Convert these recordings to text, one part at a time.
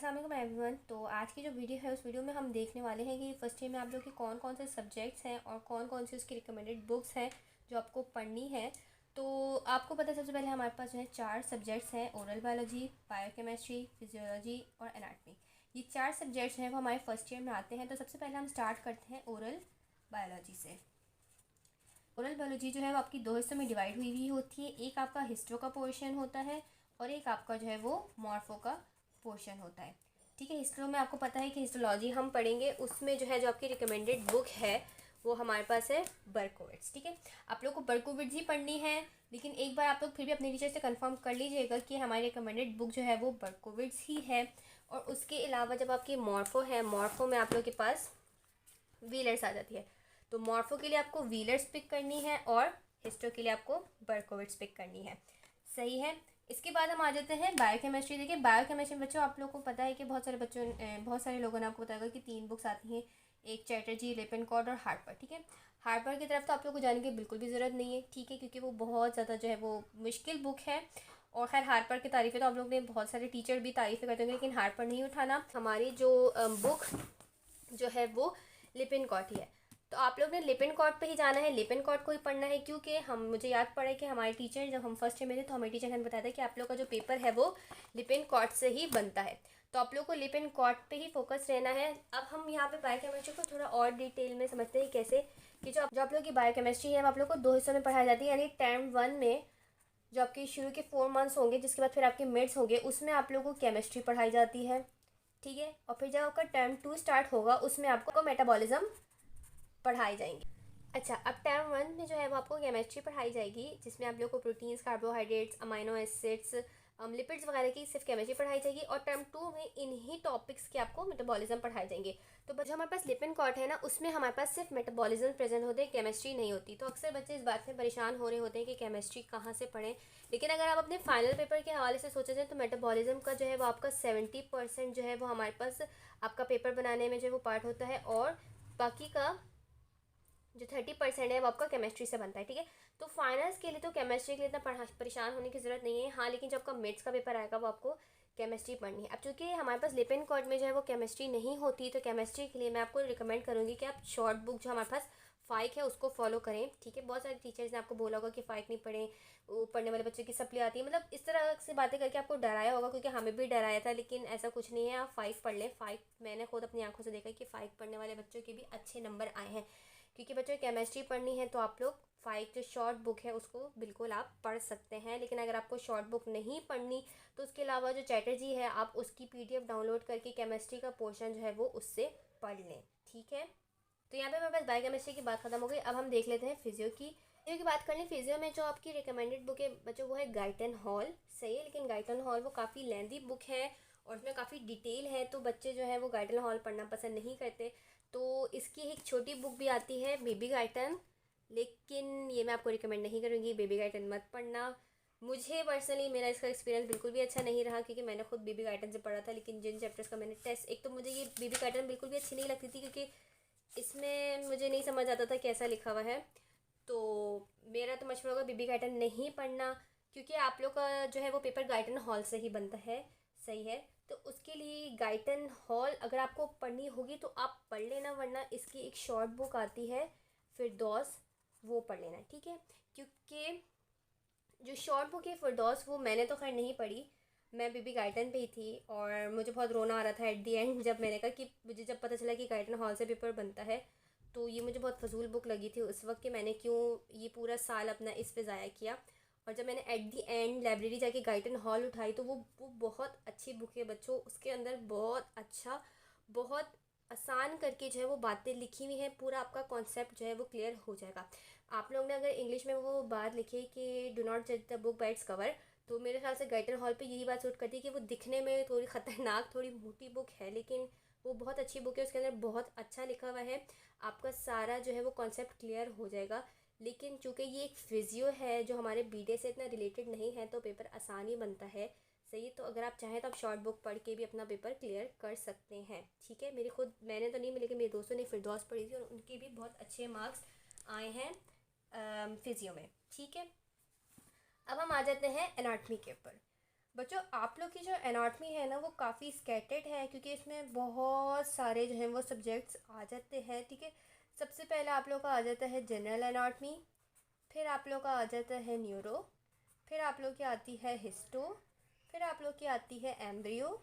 अस्सलाम वालेकुम एवरीवन। तो आज की जो वीडियो है उस वीडियो में हम देखने वाले हैं कि फर्स्ट ईयर में आप लोग के कौन कौन से सब्जेक्ट्स हैं और कौन कौन सी उसकी रिकमेंडेड बुक्स हैं जो आपको पढ़नी है। तो आपको पता है सबसे पहले हमारे पास जो है 4 सब्जेक्ट्स हैं, ओरल बायोलॉजी, बायोकेमिस्ट्री, फिजियोलॉजी और एनाटमी। ये 4 सब्जेक्ट्स हैं वो हमारे फर्स्ट ईयर में आते हैं। तो सबसे पहले हम स्टार्ट करते हैं ओरल बायोलॉजी से। ओरल बायोलॉजी जो है वो आपकी 2 हिस्सों में डिवाइड हुई हुई होती है। एक आपका हिस्टो का पोर्शन होता है और एक आपका जो है वो मॉर्फो का पोर्शन होता है। ठीक है, हिस्टो में आपको पता है कि हिस्टोलॉजी हम पढ़ेंगे, उसमें जो है जो आपकी रिकमेंडेड बुक है वो हमारे पास है बर्कोविट्स। ठीक है, आप लोग को बर्कोविट्स ही पढ़नी है, लेकिन एक बार आप लोग फिर भी अपने टीचर से कंफर्म कर लीजिएगा कि हमारी रिकमेंडेड बुक जो है वो बर्कोविट्स ही है। और उसके अलावा जब आपकी मॉर्फो है, मॉर्फो में आप लोग के पास व्हीलर्स आ जाती है। तो मॉर्फो के लिए आपको व्हीलर्स पिक करनी है और हिस्टो के लिए आपको बर्कोविट्स पिक करनी है। सही है। इसके बाद हम आ जाते हैं बायोकेमिस्ट्री। देखिए, बायोकेमिस्ट्री बच्चों आप लोगों को पता है कि बहुत सारे लोगों ने आपको बताया कि 3 बुक्स आती हैं, एक चैटर्जी, लिपिनकॉर्ड और हार्पर। ठीक है, हार्पर की तरफ तो आप लोग को जाने की बिल्कुल भी ज़रूरत नहीं है। ठीक है, क्योंकि वो बहुत ज़्यादा जो है वो मुश्किल बुक है। और खैर हार्पर की तारीफ़ें तो आप लोग ने बहुत सारे टीचर भी तारीफ़ें करते होंगे, लेकिन हार्पर नहीं उठाना। हमारी जो बुक जो है वो लिपिनकॉर्ड ही है। तो आप लोग ने लिपिनकॉर्ड पे ही जाना है, लिपिनकॉर्ड को ही पढ़ना है, क्योंकि मुझे याद पड़ा है कि हमारे टीचर जब हम फर्स्ट ईयर में थे तो हमारे टीचर ने हमें बताया था कि आप लोग का जो पेपर है वो लिपिनकॉर्ड से ही बनता है। तो आप लोग को लिपिनकॉर्ड पे ही फोकस रहना है। अब हम यहाँ पे बायोकेमिस्ट्री को थोड़ा और डिटेल में समझते हैं कैसे कि जो आप लोग की बायोकेमिस्ट्री है वो आप लोग को 2 हिस्सों में पढ़ाई जाती है। यानी टर्म 1 में जो आपके शुरू के 4 मंथ्स होंगे, जिसके बाद फिर आपके मिड्स होंगे, उसमें आप लोगों को केमिस्ट्री पढ़ाई जाती है। ठीक है, और फिर जब आपका टर्म 2 स्टार्ट होगा उसमें आपको मेटाबॉलिज्म पढ़ाई जाएंगी। अच्छा, अब टर्म 1 में जो है वो आपको केमिस्ट्री पढ़ाई जाएगी, जिसमें आप लोग को proteins, carbohydrates, amino acids, lipids वगैरह की सिर्फ केमिस्ट्री पढ़ाई जाएगी। और टर्म 2 में इन्हीं टॉपिक्स के आपको मेटाबॉलिज्म पढ़ाए जाएंगे। तो जो हमारे पास लिपिनकॉर्ड है ना, उसमें हमारे पास सिर्फ मेटाबॉलिज्म प्रेजेंट होते हैं, केमिस्ट्री नहीं होती। तो अक्सर बच्चे इस बात से परेशान हो रहे होते हैं कि केमिस्ट्री कहाँ से पढ़ें। लेकिन अगर आप अपने फाइनल पेपर के हवाले से सोचा जाए तो मेटाबॉलिज्म का जो है वो आपका 70% जो है वो हमारे पास आपका पेपर बनाने में जो है वो पार्ट होता है, और बाकी का जो 30% है वो आपका केमिस्ट्री से बनता है। ठीक है, तो फाइनल्स के लिए तो केमिस्ट्री के लिए इतना परेशान होने की ज़रूरत नहीं है। हाँ, लेकिन जब आपका मिड्स का पेपर आएगा वो आपको केमिस्ट्री पढ़नी है। अब चूँकि हमारे पास लिपिनकॉर्ड में जो है वो केमिस्ट्री नहीं होती, तो केमिस्ट्री के लिए मैं आपको रिकमेंड करूँगी कि आप शॉर्ट बुक जो हमारे पास फाइक है उसको फॉलो करें। ठीक है, बहुत सारे टीचर्स ने आपको बोला होगा कि फाइक नहीं पढ़ें, वो पढ़ने वाले बच्चों की सप्ली आती है, मतलब इस तरह से बातें करके आपको डराया होगा, क्योंकि हमें भी डराया था। लेकिन ऐसा कुछ नहीं है, आप फाइक पढ़ लें। फाइक मैंने खुद अपनी आंखों से देखा कि फाइक पढ़ने वाले बच्चों के भी अच्छे नंबर आए हैं। क्योंकि बच्चों केमिस्ट्री पढ़नी है तो आप लोग फाइव जो शॉर्ट बुक है उसको बिल्कुल आप पढ़ सकते हैं। लेकिन अगर आपको शॉर्ट बुक नहीं पढ़नी तो उसके अलावा जो चैटर्जी है आप उसकी PDF डाउनलोड करके केमिस्ट्री का पोर्शन जो है वो उससे पढ़ लें। ठीक है, तो यहाँ पे हमारे पास बायोकेमिस्ट्री की बात खत्म हो गई। अब हम देख लेते हैं फिजियो की बात कर लें। फिजियो में जो आपकी रिकमेंडेड बुक है बच्चों वो है गाइटन हॉल। सही है, लेकिन गाइटन हॉल वो काफ़ी लेंदी बुक है और उसमें काफ़ी डिटेल है, तो बच्चे जो है वो गाइटन हॉल पढ़ना पसंद नहीं करते। तो इसकी एक छोटी बुक भी आती है बेबी गाइटन, लेकिन ये मैं आपको रिकमेंड नहीं करूँगी, बेबी गाइटन मत पढ़ना। मुझे पर्सनली मेरा इसका एक्सपीरियंस बिल्कुल भी अच्छा नहीं रहा, क्योंकि मैंने खुद बेबी गाइटन से पढ़ा था। लेकिन जिन चैप्टर्स का मैंने टेस्ट, एक तो मुझे ये बेबी गाइटन बिल्कुल भी अच्छी नहीं लगती थी, क्योंकि इसमें मुझे नहीं समझ आता था कैसा लिखा हुआ है। तो मेरा तो मशवरा होगा बेबी गाइटन नहीं पढ़ना, क्योंकि आप लोग का जो है वो पेपर गाइटन हॉल से ही बनता है। सही है, तो उसके लिए गाइटन हॉल अगर आपको पढ़नी होगी तो आप पढ़ लेना, वरना इसकी एक शॉर्ट बुक आती है फिरदौस, वो पढ़ लेना। ठीक है, क्योंकि जो शॉर्ट बुक है फिरदौस वो मैंने तो खैर नहीं पढ़ी, मैं बेबी गाइटन पे ही थी और मुझे बहुत रोना आ रहा था एट दी एंड, जब मैंने कहा कि मुझे जब पता चला कि गाइटन हॉल से पेपर बनता है। तो ये मुझे बहुत फजूल बुक लगी थी उस वक्त कि मैंने क्यों ये पूरा साल अपना इस पे ज़ाया किया। और जब मैंने एट दी एंड लाइब्रेरी जाके गाइटन हॉल उठाई तो वो बहुत अच्छी बुक है बच्चों। उसके अंदर बहुत अच्छा, बहुत आसान करके जो है वो बातें लिखी हुई हैं, पूरा आपका कॉन्सेप्ट जो है वो क्लियर हो जाएगा। आप लोग ने अगर इंग्लिश में वो बात लिखी कि डू नॉट जज the book by its cover, तो मेरे ख्याल से गाइटन हॉल पे यही बात सूट करती है कि वो दिखने में थोड़ी ख़तरनाक, थोड़ी मोटी बुक है, लेकिन वो बहुत अच्छी बुक है। उसके अंदर बहुत अच्छा लिखा हुआ है, आपका सारा जो है वो कॉन्सेप्ट क्लियर हो जाएगा। लेकिन चूँकि ये एक फिजियो है जो हमारे बीडे से इतना रिलेटेड नहीं है, तो पेपर आसान ही बनता है। सही, तो अगर आप चाहें तो आप शॉर्ट बुक पढ़ के भी अपना पेपर क्लियर कर सकते हैं। ठीक है, मैंने तो नहीं, लेकिन मेरे दोस्तों ने फिरदौस पढ़ी थी और उनके भी बहुत अच्छे मार्क्स आए हैं फिजियो में। ठीक है, अब हम आ जाते हैं एनाटमी के ऊपर। बच्चों आप लोग की जो एनाटमी है ना वो काफ़ी स्कैटर्ड है, क्योंकि इसमें बहुत सारे जो हैं वो सब्जेक्ट्स आ जाते हैं। ठीक है, सबसे पहले आप लोग का आ जाता है जनरल एनाटमी, फिर आप लोग का आ जाता है न्यूरो, फिर आप लोग की आती है हिस्टो, फिर आप लोग की आती है embryo,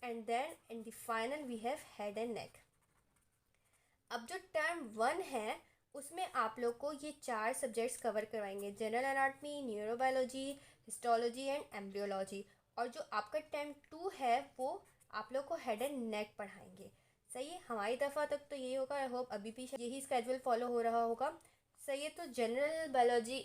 and then in the final we have head and neck. अब जो टर्म 1 है उसमें आप लोग को ये 4 सब्जेक्ट्स कवर करवाएंगे, general anatomy, neurobiology, histology and embryology. और जो आपका टर्म 2 है वो आप लोग को हेड एंड नेक पढ़ाएंगे। सही है, हमारी दफ़ा तक तो यही होगा। आई होप अभी भी यही स्केड्यूल फॉलो हो रहा होगा। सही है, तो जनरल बायोलॉजी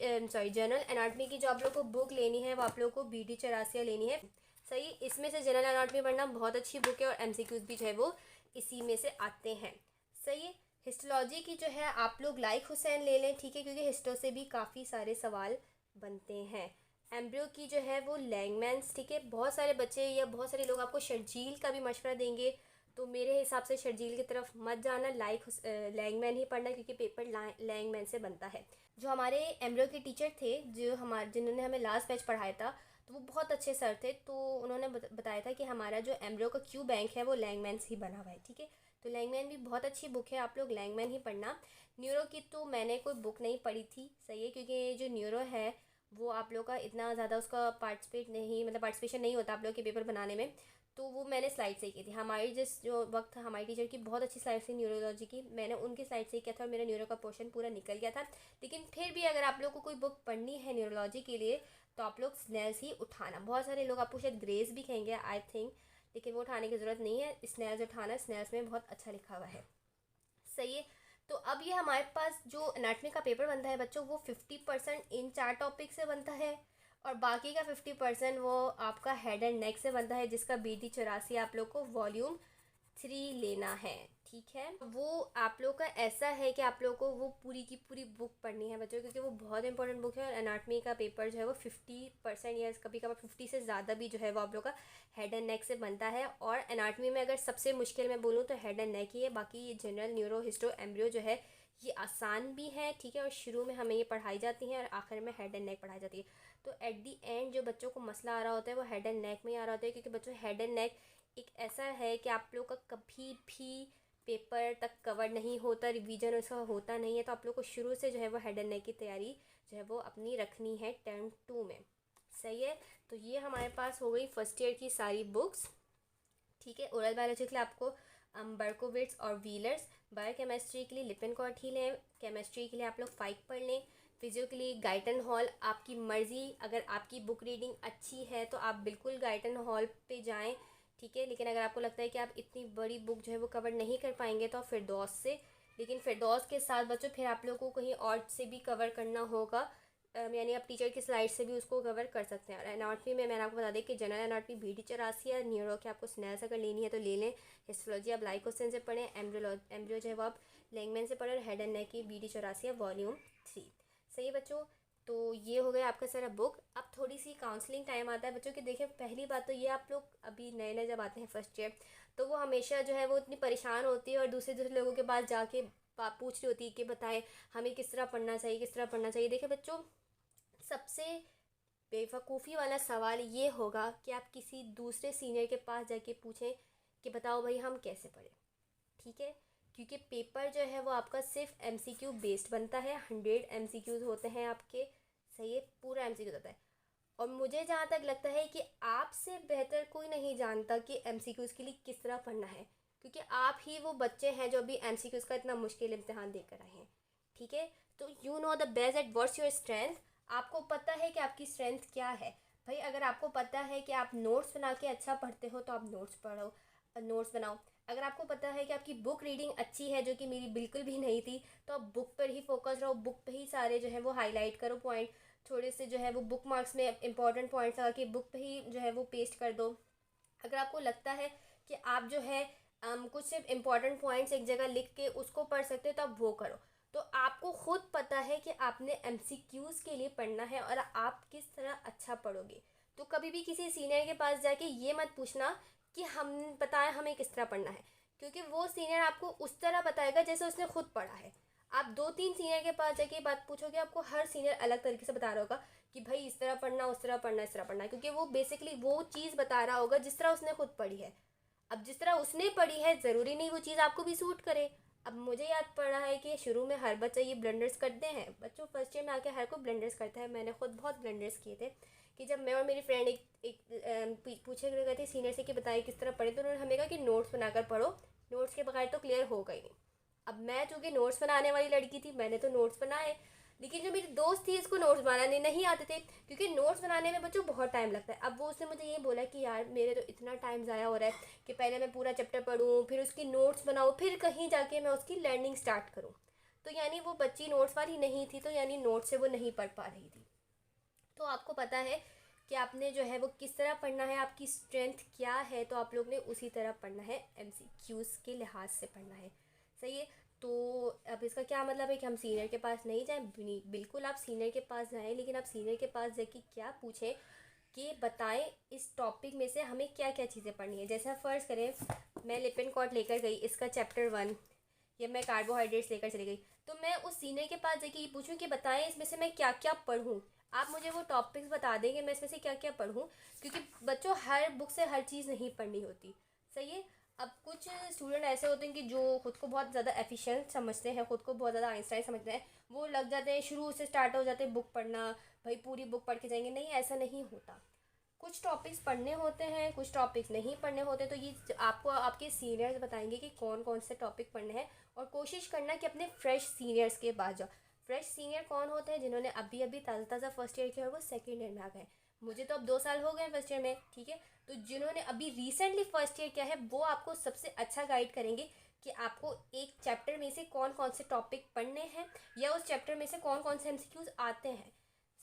जनरल एनाटमी की जो आप लोग को बुक लेनी है वो आप लोग को BD चौरासिया लेनी है। सही, इसमें से जनरल एनाटमी पढ़ना बहुत अच्छी बुक है और MCQs भी जो है वो इसी में से आते हैं। सही है, हिस्टोलॉजी की जो है आप लोग लाइक हुसैन ले लें, ठीक है, क्योंकि हिस्टो से भी काफ़ी सारे सवाल बनते हैं। एम्ब्रियो की जो है वो लैंगमैन्स, ठीक है, बहुत सारे बच्चे या बहुत सारे लोग आपको शर्जील का भी मशवरा देंगे, तो मेरे हिसाब से शर्जील की तरफ मत जाना, लैंगमैन ही पढ़ना, क्योंकि पेपर लैंगमैन से बनता है। जो हमारे एम्ब्रियो के टीचर थे जिन्होंने हमें लास्ट बैच पढ़ाया था, तो वो बहुत अच्छे सर थे, तो उन्होंने बताया था कि हमारा जो एम्ब्रियो का क्यू बैंक है वो लैंगमैन से ही बना हुआ है। ठीक है, तो लैंगमैन भी बहुत अच्छी बुक है, आप लोग लैंगमैन ही पढ़ना। न्यूरो की तो मैंने कोई बुक नहीं पढ़ी थी। सही है, क्योंकि जो न्यूरो है वो आप लोग का इतना ज़्यादा उसका पार्टिसिपेशन नहीं होता आप लोग के पेपर बनाने में, तो वो मैंने स्लाइड से ही की थी। जो वक्त हमारी टीचर की बहुत अच्छी स्लाइड थी न्यूरोलॉजी की, मैंने उनकी स्लाइड से ही किया था और मेरा न्यूरो का पोर्शन पूरा निकल गया था। लेकिन फिर भी अगर आप लोग को कोई बुक पढ़नी है न्यूरोलॉजी के लिए तो आप लोग स्नेल्स ही उठाना। बहुत सारे लोग आपको शायद ग्रेस भी कहेंगे आई थिंक, लेकिन वो उठाने की ज़रूरत नहीं है, स्नेल्स उठाना, स्नेल्स में बहुत अच्छा लिखा हुआ है। सही है, तो अब ये हमारे पास जो एनाटमी का पेपर बनता है बच्चों, वो 50% इन 4 टॉपिक से बनता है और बाकी का 50% वो आपका हेड एंड नेक से बनता है, जिसका BD चौरासी आप लोग को वॉल्यूम 3 लेना है। ठीक है, वो आप लोग का ऐसा है कि आप लोग को वो पूरी की पूरी बुक पढ़नी है बच्चों, क्योंकि वो बहुत इंपॉर्टेंट बुक है और एनाटमी का पेपर जो है वो 50% या कभी कभार 50 से ज़्यादा भी जो है वो आप लोग का हेड एंड नेक से बनता है। और एनाटमी में अगर सबसे मुश्किल मैं बोलूँ तो हेड एंड नेक ही है, बाकी ये जनरल, न्यूरो, हिस्टो, एम्ब्रियो जो है ये आसान भी है। ठीक है, और शुरू में हमें ये पढ़ाई जाती हैं और आखिर में हेड एंड नेक पढ़ाई जाती है। तो एट दी एंड जो बच्चों को मसला आ रहा होता है वो हेड एंड नेक में ही आ रहा होता है, क्योंकि बच्चों हेड एंड नेक एक ऐसा है कि आप लोग का कभी भी पेपर तक कवर नहीं होता, रिवीजन उसका होता नहीं है, तो आप लोग को शुरू से जो है वो हेड एंड नेक की तैयारी जो है वो अपनी रखनी है टर्म 2 में। सही है, तो ये हमारे पास हो गई फर्स्ट ईयर की सारी बुक्स। ठीक है, ओरल बायोलॉजी के लिए आपको बर्कोविट्स और व्हीलर्स, बायोकेमिस्ट्री के लिए लिपिनकॉर्ट ही लें, केमिस्ट्री के लिए आप लोग फाइक पढ़ लें, फिजियो के लिए गाइटन हॉल, आपकी मर्ज़ी, अगर आपकी बुक रीडिंग अच्छी है तो आप बिल्कुल गाइटन हॉल पे जाएं। ठीक है, लेकिन अगर आपको लगता है कि आप इतनी बड़ी बुक जो है वो कवर नहीं कर पाएंगे तो आप फिरदौस से, लेकिन फिरदौस के साथ बच्चों फिर आप लोग को कहीं और से भी कवर करना होगा, यानी आप टीचर की स्लाइड से भी उसको कवर कर सकते हैं। और एनाटमी में मैंने आपको बता दें कि जनरल एनाटमी BD चौरासी है, न्यूरो की आपको स्नेल्स अगर लेनी है तो ले लें, हिस्टोलॉजी आप लाइक क्वेश्चन से पढ़ें, एम्ब्रियो जो है वो आप लैंगमैन से पढ़ें, और हेड एंड नेक की BD चौरासी है वॉल्यूम 3। सही है बच्चों, तो ये हो गया आपका सारा बुक। अब थोड़ी सी काउंसलिंग टाइम आता है बच्चों की। देखिए, पहली बात तो ये, आप लोग अभी नए नए जब आते हैं फर्स्ट ईयर, तो वो हमेशा जो है वो इतनी परेशान होती है और दूसरे दूसरे लोगों के पास जाके पूछ रही होती है कि बताएं हमें किस तरह पढ़ना चाहिए, किस तरह पढ़ना चाहिए। देखिए बच्चों, सबसे बेवकूफ़ी वाला सवाल ये होगा कि आप किसी दूसरे सीनियर के पास जाके पूछें कि बताओ भाई हम कैसे पढ़ें। ठीक है, क्योंकि पेपर जो है वो आपका सिर्फ MCQ बेस्ड बनता है, 100 MCQs होते हैं आपके। सही है, पूरा MCQ होता है। और मुझे जहाँ तक लगता है कि आपसे बेहतर कोई नहीं जानता कि MCQs के लिए किस तरह पढ़ना है, क्योंकि आप ही वो बच्चे हैं जो अभी MCQs का इतना मुश्किल इम्तिहान देकर आए हैं। ठीक है, तो you know the best at what's your strength. आपको पता है कि आपकी स्ट्रेंथ क्या है। भाई अगर आपको पता है कि आप नोट्स बना के अच्छा पढ़ते हो तो आप नोट्स पढ़ो, नोट्स बनाओ। अगर आपको पता है कि आपकी बुक रीडिंग अच्छी है, जो कि मेरी बिल्कुल भी नहीं थी, तो आप बुक पर ही फोकस रहो, बुक पे ही सारे जो है वो हाईलाइट करो पॉइंट, थोड़े से जो है वो बुक मार्क्स में इंपॉर्टेंट पॉइंट्स लगा के बुक पे ही जो है वो पेस्ट कर दो। अगर आपको लगता है कि आप जो है कुछ सिर्फ इम्पॉर्टेंट पॉइंट्स एक जगह लिख के उसको पढ़ सकते हो तो आप वो करो। तो आपको खुद पता है कि आपने MCQs के लिए पढ़ना है और आप किस तरह अच्छा पढ़ोगे। तो कभी भी किसी सीनियर के पास जाके ये मत पूछना कि हम बताएं हमें किस तरह पढ़ना है, क्योंकि वो सीनियर आपको उस तरह बताएगा जैसे उसने खुद पढ़ा है। आप 2-3 सीनियर के पास जाके बात पूछोगे, आपको हर सीनियर अलग तरीके से बता रहा होगा कि भाई इस तरह पढ़ना, उस तरह पढ़ना, इस तरह पढ़ना, क्योंकि वो बेसिकली वो चीज़ बता रहा होगा जिस तरह उसने खुद पढ़ी है। अब जिस तरह उसने पढ़ी है ज़रूरी नहीं वो चीज़ आपको भी सूट करे। अब मुझे याद पड़ा है कि शुरू में हर बच्चा ये ब्लंडर्स करते हैं, बच्चों फर्स्ट ईयर में आके हर कोई ब्लंडर्स करता है। मैंने खुद बहुत ब्लंडर्स किए थे कि जब मैं और मेरी फ्रेंड पूछे गए थे सीनियर से कि बताइए किस तरह पढ़े, तो उन्होंने हमें कहा कि नोट्स बनाकर पढ़ो, नोट्स के बगैर तो क्लियर होगा ही नहीं। अब मैं चूँकि नोट्स बनाने वाली लड़की थी, मैंने तो नोट्स बनाए, लेकिन जो मेरी दोस्त थी इसको नोट्स बनाने नहीं आते थे, क्योंकि नोट्स बनाने में बच्चों बहुत टाइम लगता है। अब वो उसने मुझे ये बोला कि यार मेरे तो इतना टाइम ज़ाया हो रहा है कि पहले मैं पूरा चैप्टर पढूँ, फिर उसकी नोट्स बनाऊँ, फिर कहीं जाके मैं उसकी लर्निंग स्टार्ट करूँ। तो यानी वो बच्ची नोट्स वाली नहीं थी, तो यानी नोट्स से वो नहीं पढ़ पा रही थी। तो आपको पता है कि आपने जो है वो किस तरह पढ़ना है, आपकी स्ट्रेंथ क्या है, तो आप लोग ने उसी तरह पढ़ना है, एमसीक्यूज़ के लिहाज से पढ़ना है। सही है। तो अब इसका क्या मतलब है कि हम सीनियर के पास नहीं जाएं? बिल्कुल आप सीनियर के पास जाएं, लेकिन आप सीनियर के पास जाके क्या पूछें कि बताएं इस टॉपिक में से हमें क्या क्या चीज़ें पढ़नी है। जैसे आप फ़र्ज़ करें मैं लिपिन कॉर्ड लेकर गई, इसका चैप्टर 1, या मैं कार्बोहाइड्रेट्स लेकर चली गई, तो मैं उस सीनियर के पास जाके ये पूछूं कि बताएं इसमें से मैं क्या क्या पढ़ूं। आप मुझे वो टॉपिक्स बता देंगे मैं इसमें से क्या क्या पढ़ूं, क्योंकि बच्चों हर बुक से हर चीज़ नहीं पढ़नी होती। सही है। अब कुछ स्टूडेंट ऐसे होते हैं कि जो खुद को बहुत ज़्यादा एफिशिएंट समझते हैं, खुद को बहुत ज़्यादा आइंस्टाइन समझते हैं, वो लग जाते हैं शुरू से स्टार्ट हो जाते हैं बुक पढ़ना, भाई पूरी बुक पढ़ के जाएंगे। नहीं, ऐसा नहीं होता। कुछ टॉपिक्स पढ़ने होते हैं, कुछ टॉपिक्स नहीं पढ़ने होते। तो ये आपको आपके सीनियर्स बताएंगे कि कौन कौन से टॉपिक पढ़ने हैं, और कोशिश करना कि अपने फ्रेश सीनियर्स के पास जाओ। फ्रेश सीनियर कौन होते हैं? जिन्होंने अभी अभी ताज़ा ताज़ा फर्स्ट ईयर किया और वो सेकेंड ईयर में आ गए। मुझे तो अब 2 साल हो गए फर्स्ट ईयर में, ठीक है। तो जिन्होंने अभी रिसेंटली फर्स्ट ईयर किया है वो आपको सबसे अच्छा गाइड करेंगे कि आपको एक चैप्टर में से कौन कौन से टॉपिक पढ़ने हैं, या उस चैप्टर में से कौन कौन से एमसीक्यूज आते हैं।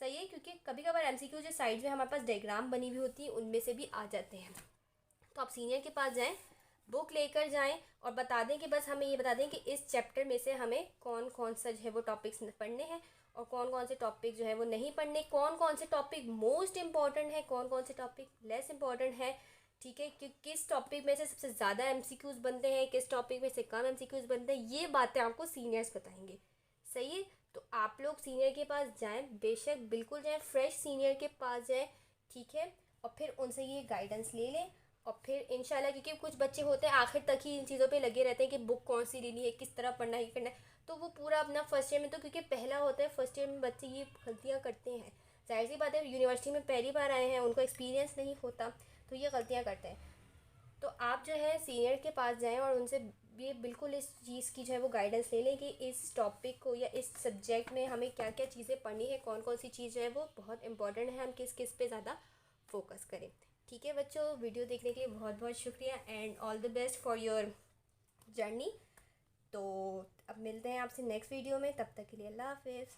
सही है, क्योंकि कभी कभार एमसीक्यू जो साइड में हमारे पास डायग्राम बनी हुई होती है उनमें से भी आ जाते हैं। तो आप सीनियर के पास जाएं, बुक लेकर जाएं और बता दें कि बस हमें ये बता दें कि इस चैप्टर में से हमें कौन कौन सा जो है वो टॉपिक्स पढ़ने हैं, और कौन कौन से टॉपिक जो है वो नहीं पढ़ने, कौन कौन से टॉपिक मोस्ट इंपॉर्टेंट है, कौन कौन से टॉपिक लेस इंपॉर्टेंट है। ठीक है, कि किस टॉपिक में से सबसे ज़्यादा एमसीक्यूज़ बनते हैं, किस टॉपिक में से कम एमसीक्यूज़ बनते हैं, ये बातें आपको सीनियर्स बताएंगे। सही है। तो आप लोग सीनियर के पास जाएं, बेशक बिल्कुल जाएं, फ्रेश सीनियर के पास जाएं, ठीक है। और फिर उनसे ये गाइडेंस ले लें, और फिर इंशाल्लाह, क्योंकि कुछ बच्चे होते हैं आखिर तक ही इन चीज़ों पे लगे रहते हैं कि बुक कौन सी लेनी है, किस तरह पढ़ना है, करना है, तो वो पूरा अपना फर्स्ट ईयर में, तो क्योंकि पहला होता है फर्स्ट ईयर में, बच्चे ये गलतियाँ करते हैं। जाहिर सी बात है, यूनिवर्सिटी में पहली बार आए हैं, उनको एक्सपीरियंस नहीं होता, तो ये गलतियाँ करते हैं। तो आप जो है सीनियर के पास जाएं और उनसे ये बिल्कुल इस चीज़ की जो है वो गाइडेंस ले लें कि इस टॉपिक को या इस सब्जेक्ट में हमें क्या क्या चीज़ें पढ़नी है, कौन कौन सी चीज़ है वो बहुत इंपॉर्टेंट है, हम किस किस पे ज़्यादा फोकस करें। ठीक है बच्चों, वीडियो देखने के लिए बहुत बहुत शुक्रिया, and all the best for your journey. तो अब मिलते हैं आपसे नेक्स्ट वीडियो में, तब तक के लिए अल्लाह हाफिज़।